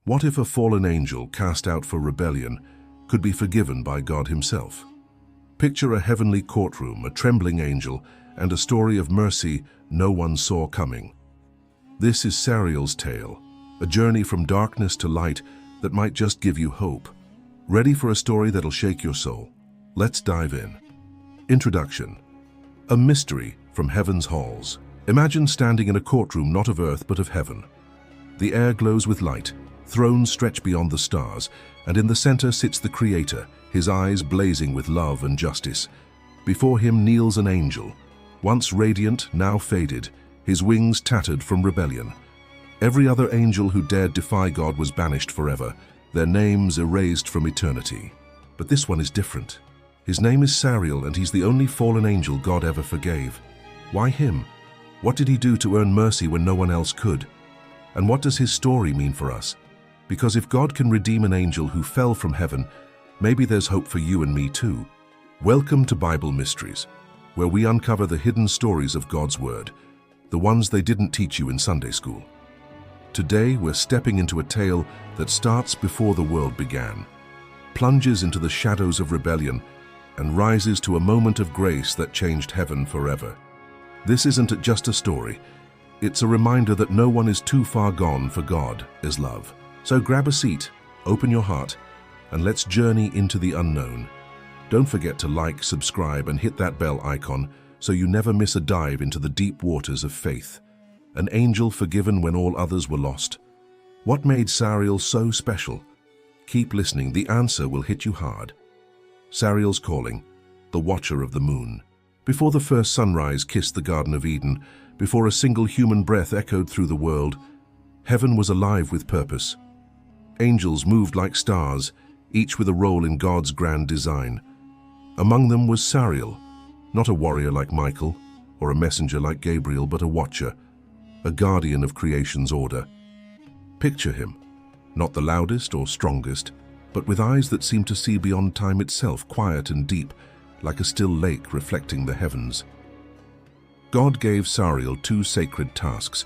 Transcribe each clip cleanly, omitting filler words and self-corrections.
What if a fallen angel cast out for rebellion could be forgiven by God himself? Picture a heavenly courtroom, a trembling angel, and a story of mercy no one saw coming. This is Sariel's tale, a journey from darkness to light that might just give you hope. Ready for a story that'll shake your soul? Let's dive in. Introduction. A mystery from heaven's halls. Imagine standing in a courtroom not of earth but of heaven. The air glows with light, thrones stretch beyond the stars, and in the center sits the Creator, his eyes blazing with love and justice. Before him kneels an angel, once radiant, now faded, his wings tattered from rebellion. Every other angel who dared defy God was banished forever, their names erased from eternity. But this one is different. His name is Sariel, and he's the only fallen angel God ever forgave. Why him? What did he do to earn mercy when no one else could? And what does his story mean for us? Because if God can redeem an angel who fell from heaven, maybe there's hope for you and me too. Welcome to Bible Mysteries, where we uncover the hidden stories of God's Word, the ones they didn't teach you in Sunday school. Today, we're stepping into a tale that starts before the world began, plunges into the shadows of rebellion, and rises to a moment of grace that changed heaven forever. This isn't just a story. It's a reminder that no one is too far gone for God is love. So grab a seat, open your heart, and let's journey into the unknown. Don't forget to like, subscribe, and hit that bell icon so you never miss a dive into the deep waters of faith. An angel forgiven when all others were lost. What made Sariel so special? Keep listening, the answer will hit you hard. Sariel's calling, the watcher of the moon. Before the first sunrise kissed the Garden of Eden, before a single human breath echoed through the world, heaven was alive with purpose. Angels moved like stars, each with a role in God's grand design. Among them was Sariel, not a warrior like Michael, or a messenger like Gabriel, but a watcher, a guardian of creation's order. Picture him, not the loudest or strongest, but with eyes that seem to see beyond time itself, quiet and deep, like a still lake reflecting the heavens. God gave Sariel two sacred tasks: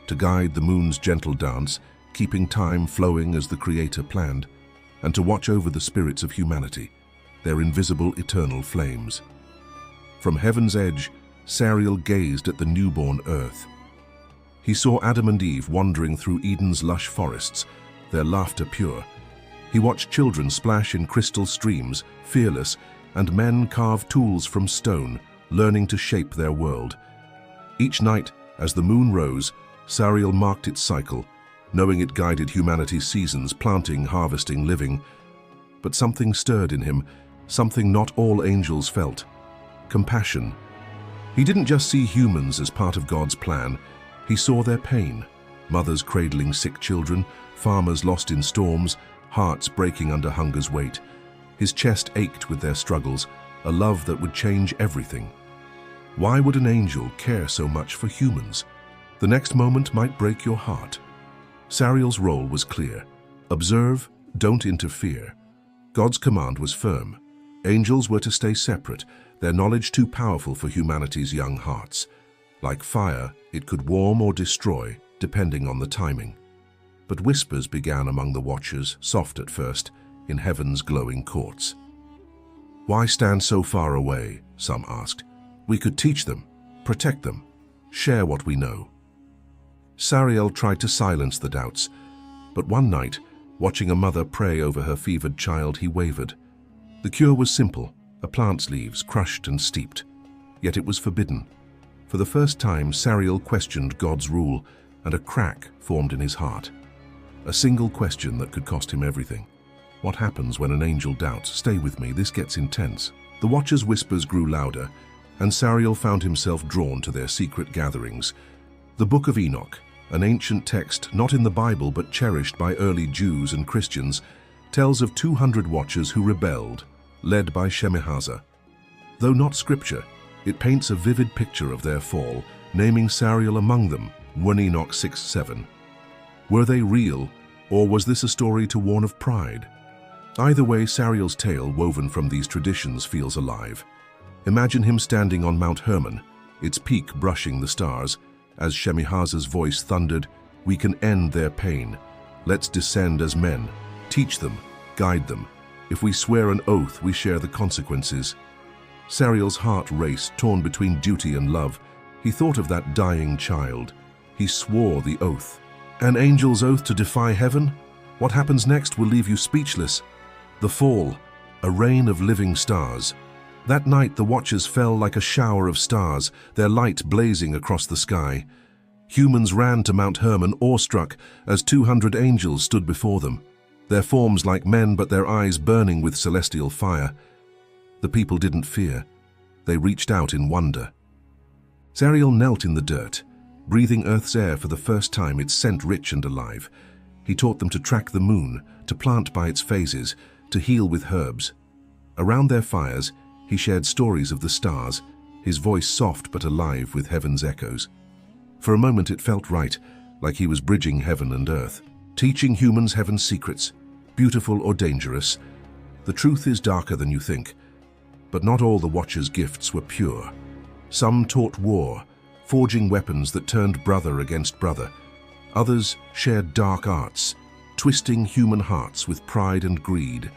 to guide the moon's gentle dance, keeping time flowing as the Creator planned, and to watch over the spirits of humanity, their invisible eternal flames. From heaven's edge, Sariel gazed at the newborn earth. He saw Adam and Eve wandering through Eden's lush forests, their laughter pure. He watched children splash in crystal streams, fearless, and men carve tools from stone, learning to shape their world. Each night, as the moon rose, Sariel marked its cycle, knowing it guided humanity's seasons, planting, harvesting, living. But something stirred in him, something not all angels felt: compassion. He didn't just see humans as part of God's plan, he saw their pain: mothers cradling sick children, farmers lost in storms, hearts breaking under hunger's weight. His chest ached with their struggles, a love that would change everything. Why would an angel care so much for humans? The next moment might break your heart. Sariel's role was clear: observe, don't interfere. God's command was firm. Angels were to stay separate, their knowledge too powerful for humanity's young hearts. Like fire, it could warm or destroy, depending on the timing. But whispers began among the watchers, soft at first, in heaven's glowing courts. Why stand so far away? Some asked. We could teach them, protect them, share what we know. Sariel tried to silence the doubts, but one night, watching a mother pray over her fevered child, he wavered. The cure was simple: a plant's leaves, crushed and steeped. Yet it was forbidden. For the first time, Sariel questioned God's rule, and a crack formed in his heart. A single question that could cost him everything. What happens when an angel doubts? Stay with me, this gets intense. The watchers' whispers grew louder, and Sariel found himself drawn to their secret gatherings. The Book of Enoch, an ancient text not in the Bible but cherished by early Jews and Christians, tells of 200 watchers who rebelled, led by Shemhazzar. Though not scripture, it paints a vivid picture of their fall, naming Sariel among them, 1 Enoch 6:7. Were they real, or was this a story to warn of pride? Either way, Sariel's tale, woven from these traditions, feels alive. Imagine him standing on Mount Hermon, its peak brushing the stars, as Shemhazzar's voice thundered, "We can end their pain. Let's descend as men, teach them, guide them. If we swear an oath, we share the consequences." Sariel's heart raced, torn between duty and love. He thought of that dying child. He swore the oath. An angel's oath to defy heaven? What happens next will leave you speechless. The fall, a rain of living stars. That night the watchers fell like a shower of stars, their light blazing across the sky. Humans ran to Mount Hermon, awestruck, as 200 angels stood before them, their forms like men but their eyes burning with celestial fire. The people didn't fear. They reached out in wonder. Sariel knelt in the dirt, breathing Earth's air for the first time, its scent rich and alive. He taught them to track the moon, to plant by its phases, to heal with herbs. Around their fires, he shared stories of the stars, his voice soft but alive with heaven's echoes. For a moment it felt right, like he was bridging heaven and earth, teaching humans heaven's secrets, beautiful or dangerous. The truth is darker than you think, but not all the Watchers' gifts were pure. Some taught war, forging weapons that turned brother against brother. Others shared dark arts, twisting human hearts with pride and greed.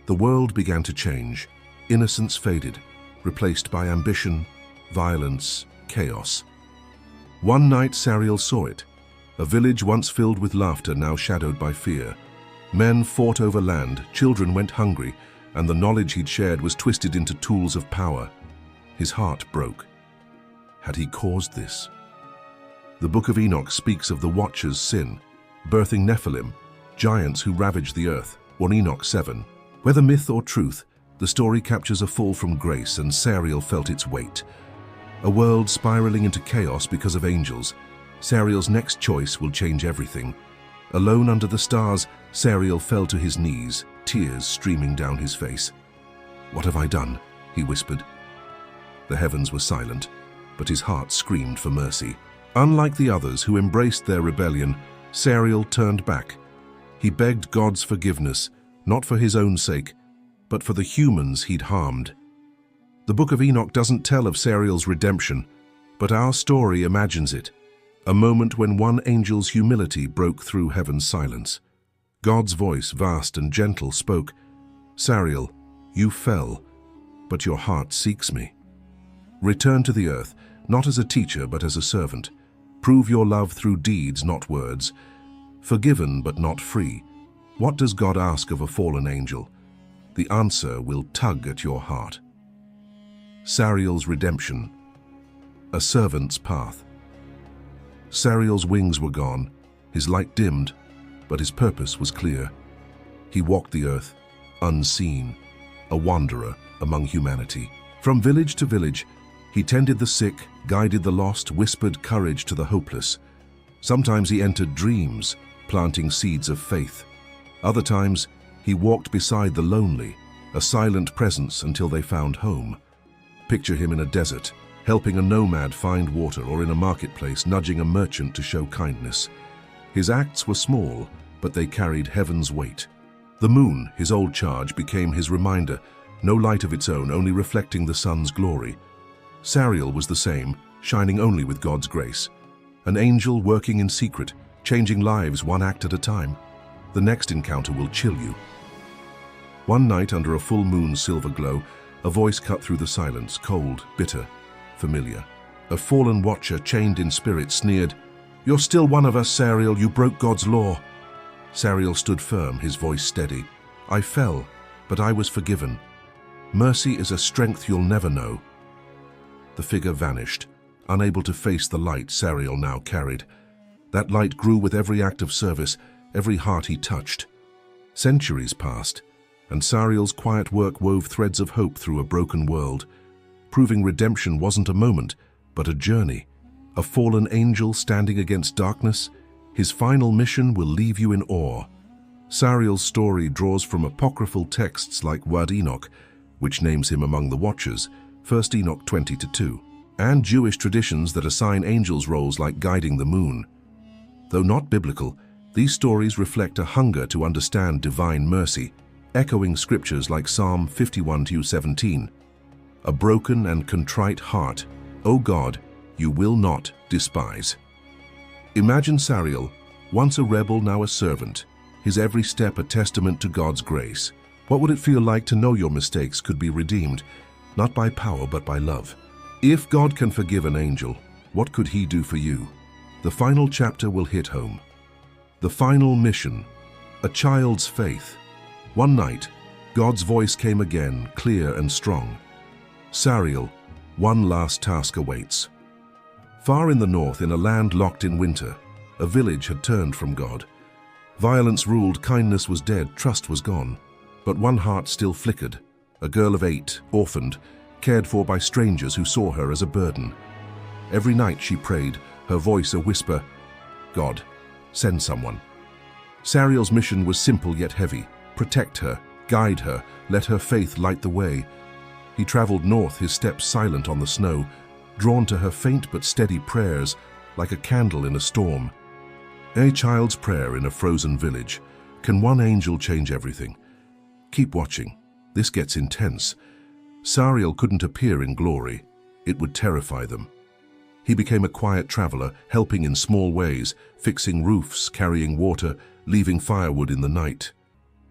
The world began to change. Innocence faded, replaced by ambition, violence, chaos. One night Sariel saw it. A village once filled with laughter, now shadowed by fear. Men fought over land, children went hungry, and the knowledge he'd shared was twisted into tools of power. His heart broke. Had he caused this? The Book of Enoch speaks of the Watchers' sin, birthing Nephilim, giants who ravaged the earth, 1 Enoch 7. Whether myth or truth, the story captures a fall from grace, and Sariel felt its weight. A world spiraling into chaos because of angels. Sariel's next choice will change everything. Alone under the stars, Sariel fell to his knees, tears streaming down his face. "What have I done?" he whispered. The heavens were silent, but his heart screamed for mercy. Unlike the others who embraced their rebellion, Sariel turned back. He begged God's forgiveness, not for his own sake, but for the humans he'd harmed. The Book of Enoch doesn't tell of Sariel's redemption, but our story imagines it. A moment when one angel's humility broke through heaven's silence. God's voice, vast and gentle, spoke, "Sariel, you fell, but your heart seeks me. Return to the earth, not as a teacher but as a servant. Prove your love through deeds, not words. Forgiven but not free. What does God ask of a fallen angel? The answer will tug at your heart." Sariel's redemption. A servant's path. Sariel's wings were gone, his light dimmed, but his purpose was clear. He walked the earth, unseen, a wanderer among humanity. From village to village, he tended the sick, guided the lost, whispered courage to the hopeless. Sometimes he entered dreams, planting seeds of faith. Other times, he walked beside the lonely, a silent presence until they found home. Picture him in a desert, helping a nomad find water, or in a marketplace, nudging a merchant to show kindness. His acts were small, but they carried heaven's weight. The moon, his old charge, became his reminder, no light of its own, only reflecting the sun's glory. Sariel was the same, shining only with God's grace. An angel working in secret, changing lives one act at a time. The next encounter will chill you. One night, under a full moon's silver glow, a voice cut through the silence, cold, bitter, familiar. A fallen watcher, chained in spirit, sneered, "You're still one of us, Sariel. You broke God's law." Sariel stood firm, his voice steady. "I fell, but I was forgiven. Mercy is a strength you'll never know." The figure vanished, unable to face the light Sariel now carried. That light grew with every act of service, every heart he touched. Centuries passed, and Sariel's quiet work wove threads of hope through a broken world, proving redemption wasn't a moment, but a journey. A fallen angel standing against darkness, his final mission will leave you in awe. Sariel's story draws from apocryphal texts like 1 Enoch, which names him among the Watchers, 1 Enoch 20-2, and Jewish traditions that assign angels roles like guiding the moon. Though not biblical, these stories reflect a hunger to understand divine mercy, echoing scriptures like Psalm 51-17. A broken and contrite heart, O God, you will not despise. Imagine Sariel, once a rebel, now a servant, his every step a testament to God's grace. What would it feel like to know your mistakes could be redeemed, not by power but by love? If God can forgive an angel, what could he do for you? The final chapter will hit home. The final mission, a child's faith. One night, God's voice came again, clear and strong. Sariel, one last task awaits. Far in the north, in a land locked in winter, a village had turned from God. Violence ruled, kindness was dead, trust was gone. But one heart still flickered, a girl of 8, orphaned, cared for by strangers who saw her as a burden. Every night she prayed, her voice a whisper, "God, send someone." Sariel's mission was simple yet heavy. Protect her, guide her, let her faith light the way. He traveled north, his steps silent on the snow, drawn to her faint but steady prayers, like a candle in a storm. A child's prayer in a frozen village. Can one angel change everything? Keep watching. This gets intense. Sariel couldn't appear in glory. It would terrify them. He became a quiet traveler, helping in small ways, fixing roofs, carrying water, leaving firewood in the night.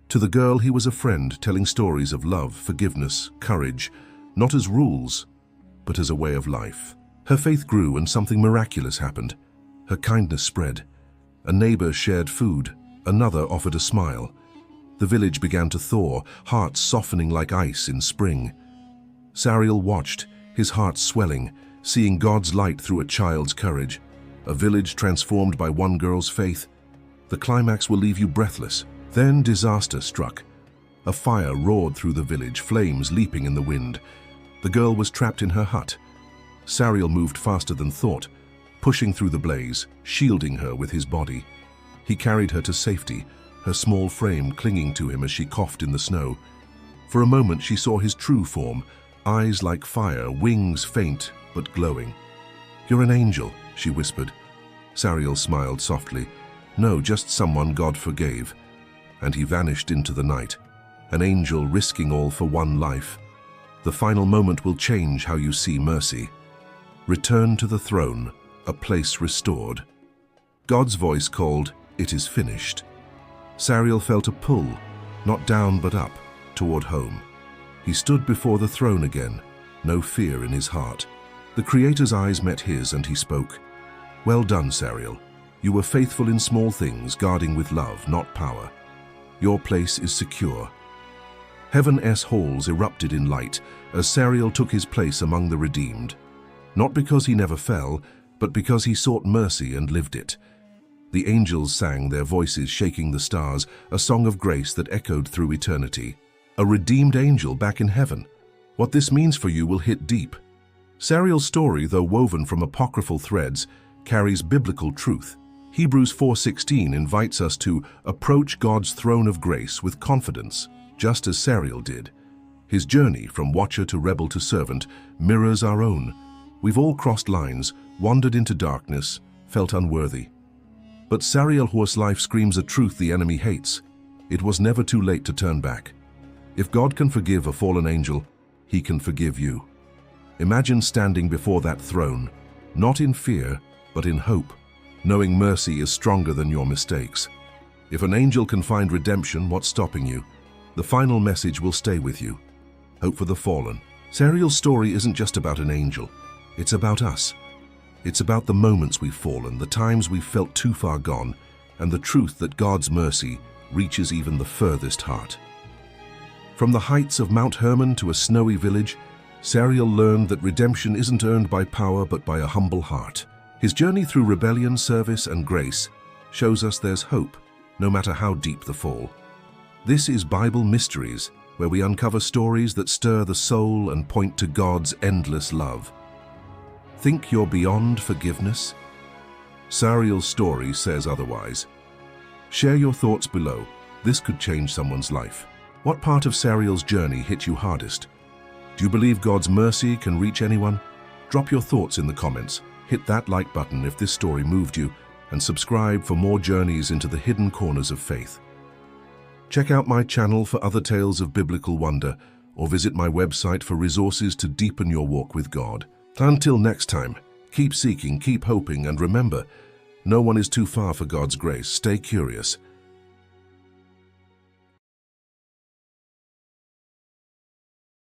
To the girl, he was a friend, telling stories of love, forgiveness, courage, not as rules, but as a way of life. Her faith grew and something miraculous happened. Her kindness spread. A neighbor shared food, another offered a smile. The village began to thaw, hearts softening like ice in spring. Sariel watched, his heart swelling, seeing God's light through a child's courage. A village transformed by one girl's faith. The climax will leave you breathless. Then disaster struck. A fire roared through the village, flames leaping in the wind. The girl was trapped in her hut. Sariel moved faster than thought, pushing through the blaze, shielding her with his body. He carried her to safety, her small frame clinging to him as she coughed in the snow. For a moment she saw his true form, eyes like fire, wings faint but glowing. "You're an angel," she whispered. Sariel smiled softly. "No, just someone God forgave." And he vanished into the night, an angel risking all for one life. The final moment will change how you see mercy. Return to the throne, a place restored. God's voice called, "It is finished." Sariel felt a pull, not down but up, toward home. He stood before the throne again, no fear in his heart. The Creator's eyes met his and he spoke. "Well done, Sariel. You were faithful in small things, guarding with love, not power. Your place is secure." Heaven's halls erupted in light as Sariel took his place among the redeemed. Not because he never fell, but because he sought mercy and lived it. The angels sang, their voices shaking the stars, a song of grace that echoed through eternity. A redeemed angel back in heaven. What this means for you will hit deep. Sariel's story, though woven from apocryphal threads, carries biblical truth. Hebrews 4:16 invites us to approach God's throne of grace with confidence, just as Sariel did. His journey from watcher to rebel to servant mirrors our own. We've all crossed lines, wandered into darkness, felt unworthy. But Sariel's life screams a truth the enemy hates. It was never too late to turn back. If God can forgive a fallen angel, he can forgive you. Imagine standing before that throne, not in fear, but in hope, knowing mercy is stronger than your mistakes. If an angel can find redemption, what's stopping you? The final message will stay with you. Hope for the fallen. Sariel's story isn't just about an angel. It's about us. It's about the moments we've fallen, the times we've felt too far gone, and the truth that God's mercy reaches even the furthest heart. From the heights of Mount Hermon to a snowy village, Sariel learned that redemption isn't earned by power but by a humble heart. His journey through rebellion, service, and grace shows us there's hope, no matter how deep the fall. This is Bible Mysteries, where we uncover stories that stir the soul and point to God's endless love. Think you're beyond forgiveness? Sariel's story says otherwise. Share your thoughts below. This could change someone's life. What part of Sariel's journey hit you hardest? Do you believe God's mercy can reach anyone? Drop your thoughts in the comments. Hit that like button if this story moved you, and subscribe for more journeys into the hidden corners of faith. Check out my channel for other tales of biblical wonder, or visit my website for resources to deepen your walk with God. Until next time, keep seeking, keep hoping, and remember, no one is too far for God's grace. Stay curious.